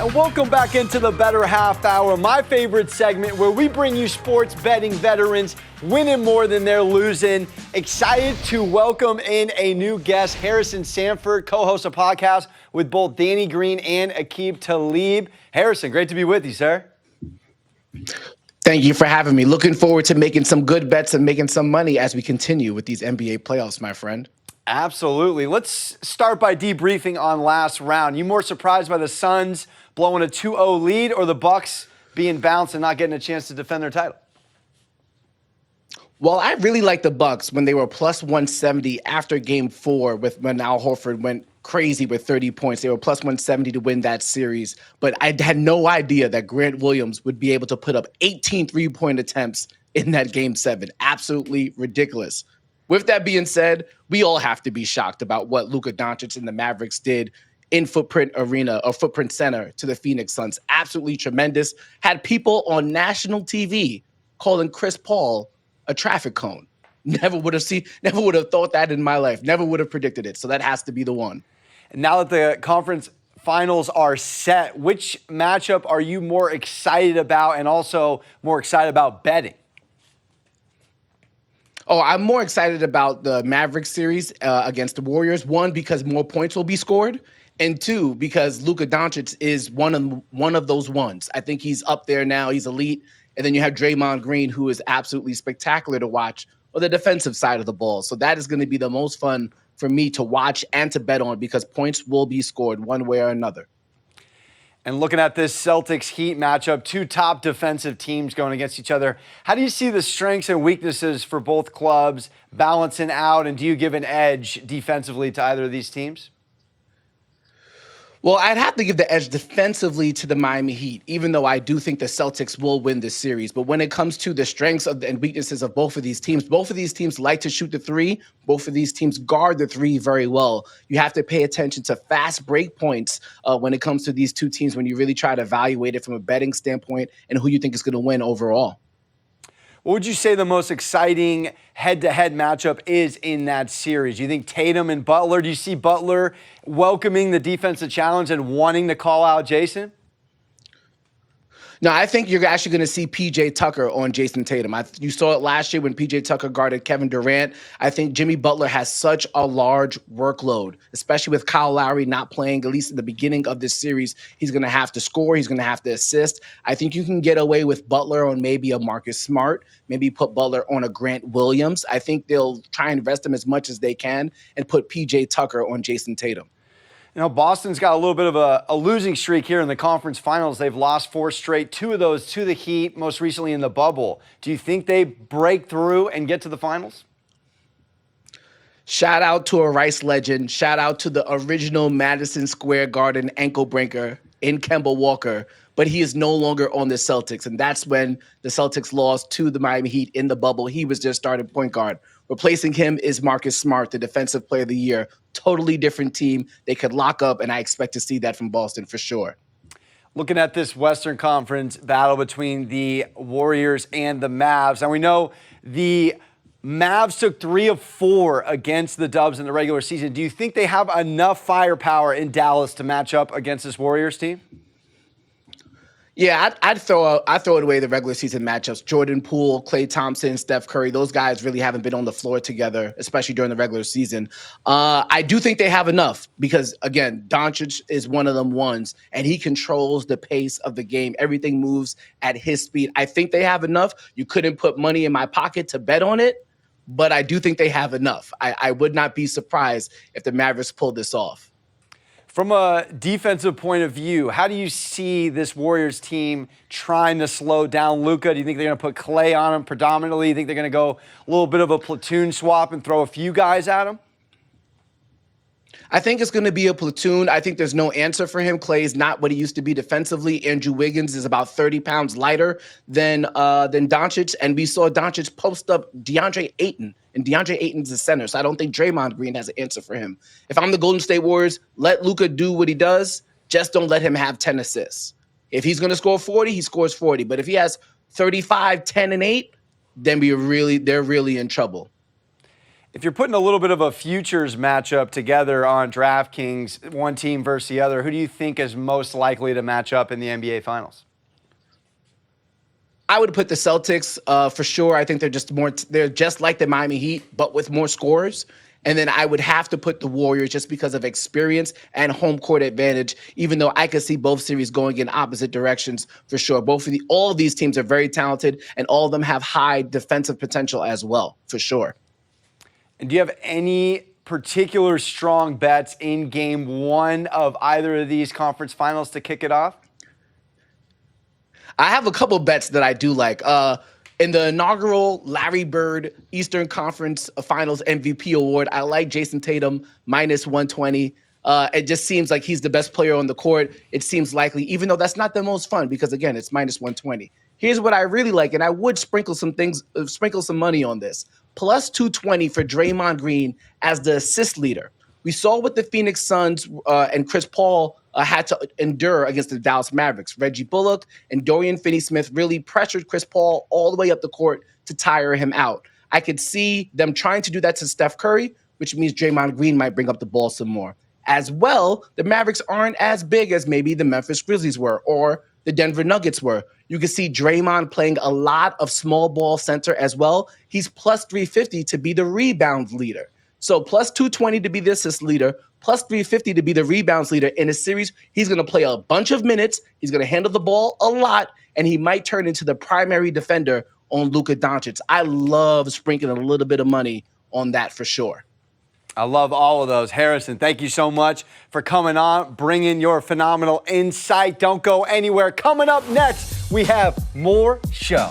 And welcome back into the Bettor Half Hour, my favorite segment where we bring you sports betting veterans winning more than they're losing. Excited to welcome in a new guest, Harrison Sanford, co-host a podcast with both Danny Green and Aqib Talib. Harrison, great to be with you, sir. Thank you for having me. Looking forward to making some good bets and making some money as we continue with these NBA playoffs, my friend. Absolutely. Let's start by debriefing on last round. You more surprised by the Suns blowing a 2-0 lead or the Bucks being bounced and not getting a chance to defend their title? Well, I really like the Bucks when they were plus 170 after Game 4 when Al Horford went crazy with 30 points. They were plus 170 to win that series. But I had no idea that Grant Williams would be able to put up 18 three-point attempts in that Game 7. Absolutely ridiculous. With that being said, we all have to be shocked about what Luka Doncic and the Mavericks did in Footprint Arena or Footprint Center to the Phoenix Suns. Absolutely tremendous. Had people on national TV calling Chris Paul a traffic cone. Never would have thought that in my life. Never would have predicted it. So that has to be the one. And now that the conference finals are set, which matchup are you more excited about and also more excited about betting? Oh, I'm more excited about the Mavericks series against the Warriors. One, because more points will be scored. And two, because Luka Doncic is one of those ones. I think he's up there now. He's elite. And then you have Draymond Green, who is absolutely spectacular to watch on the defensive side of the ball. So that is going to be the most fun for me to watch and to bet on because points will be scored one way or another. And looking at this Celtics Heat matchup, two top defensive teams going against each other. How do you see the strengths and weaknesses for both clubs balancing out? And do you give an edge defensively to either of these teams? Well, I'd have to give the edge defensively to the Miami Heat, even though I do think the Celtics will win this series. But when it comes to the strengths and weaknesses of both of these teams like to shoot the three. Both of these teams guard the three very well. You have to pay attention to fast break points when it comes to these two teams when you really try to evaluate it from a betting standpoint and who you think is going to win overall. What would you say the most exciting head-to-head matchup is in that series? Do you think Tatum and Butler? Do you see Butler welcoming the defensive challenge and wanting to call out Jason? No, I think you're actually going to see P.J. Tucker on Jason Tatum. You saw it last year when P.J. Tucker guarded Kevin Durant. I think Jimmy Butler has such a large workload, especially with Kyle Lowry not playing, at least in the beginning of this series. He's going to have to score. He's going to have to assist. I think you can get away with Butler on maybe a Marcus Smart, maybe put Butler on a Grant Williams. I think they'll try and rest him as much as they can and put P.J. Tucker on Jason Tatum. You know, Boston's got a little bit of a losing streak here in the conference finals. They've lost 4 straight, 2 of those to the Heat, most recently in the bubble. Do you think they break through and get to the finals? Shout out to a Rice legend. Shout out to the original Madison Square Garden ankle breaker in Kemba Walker. But he is no longer on the Celtics. And that's when the Celtics lost to the Miami Heat in the bubble. He was their starting point guard. Replacing him is Marcus Smart, the defensive player of the year. Totally different team. They could lock up, and I expect to see that from Boston for sure. Looking at this Western Conference battle between the Warriors and the Mavs. And we know the Mavs took 3 of 4 against the Dubs in the regular season. Do you think they have enough firepower in Dallas to match up against this Warriors team? Yeah, I'd throw it away the regular season matchups. Jordan Poole, Klay Thompson, Steph Curry, those guys really haven't been on the floor together, especially during the regular season. I do think they have enough because, again, Doncic is one of them ones, and he controls the pace of the game. Everything moves at his speed. I think they have enough. You couldn't put money in my pocket to bet on it, but I do think they have enough. I would not be surprised if the Mavericks pulled this off. From a defensive point of view, how do you see this Warriors team trying to slow down Luka? Do you think they're going to put Klay on him predominantly? Do you think they're going to go a little bit of a platoon swap and throw a few guys at him? I think it's going to be a platoon. I think there's no answer for him. Klay is not what he used to be defensively. Andrew Wiggins is about 30 pounds lighter than Doncic. And we saw Doncic post up DeAndre Ayton. And DeAndre Ayton's the center. So I don't think Draymond Green has an answer for him. If I'm the Golden State Warriors, let Luka do what he does. Just don't let him have 10 assists. If he's going to score 40, he scores 40. But if he has 35, 10, and 8, then they're really in trouble. If you're putting a little bit of a futures matchup together on DraftKings, one team versus the other, who do you think is most likely to match up in the NBA Finals? I would put the Celtics for sure. I think they're just like the Miami Heat, but with more scorers. And then I would have to put the Warriors just because of experience and home court advantage, even though I could see both series going in opposite directions for sure. All of these teams are very talented, and all of them have high defensive potential as well, for sure. And do you have any particular strong bets in game one of either of these conference finals to kick it off? I have a couple bets that I do like. In the inaugural Larry Bird Eastern Conference Finals MVP award, I like Jason Tatum minus 120. It just seems like he's the best player on the court. It seems likely, even though that's not the most fun because, again, it's minus 120. Here's what I really like, and I would sprinkle some money on this. Plus 220 for Draymond Green as the assist leader. We saw what the Phoenix Suns and Chris Paul had to endure against the Dallas Mavericks. Reggie Bullock and Dorian Finney-Smith really pressured Chris Paul all the way up the court to tire him out. I could see them trying to do that to Steph Curry, which means Draymond Green might bring up the ball some more. As well, the Mavericks aren't as big as maybe the Memphis Grizzlies were or the Denver Nuggets were. You can see Draymond playing a lot of small ball center as well. He's plus 350 to be the rebound leader. So plus 220 to be the assist leader, plus 350 to be the rebounds leader. In a series, he's going to play a bunch of minutes. He's going to handle the ball a lot, and he might turn into the primary defender on Luka Doncic. I love sprinkling a little bit of money on that for sure. I love all of those. Harrison, thank you so much for coming on, bringing your phenomenal insight. Don't go anywhere. Coming up next, we have more show.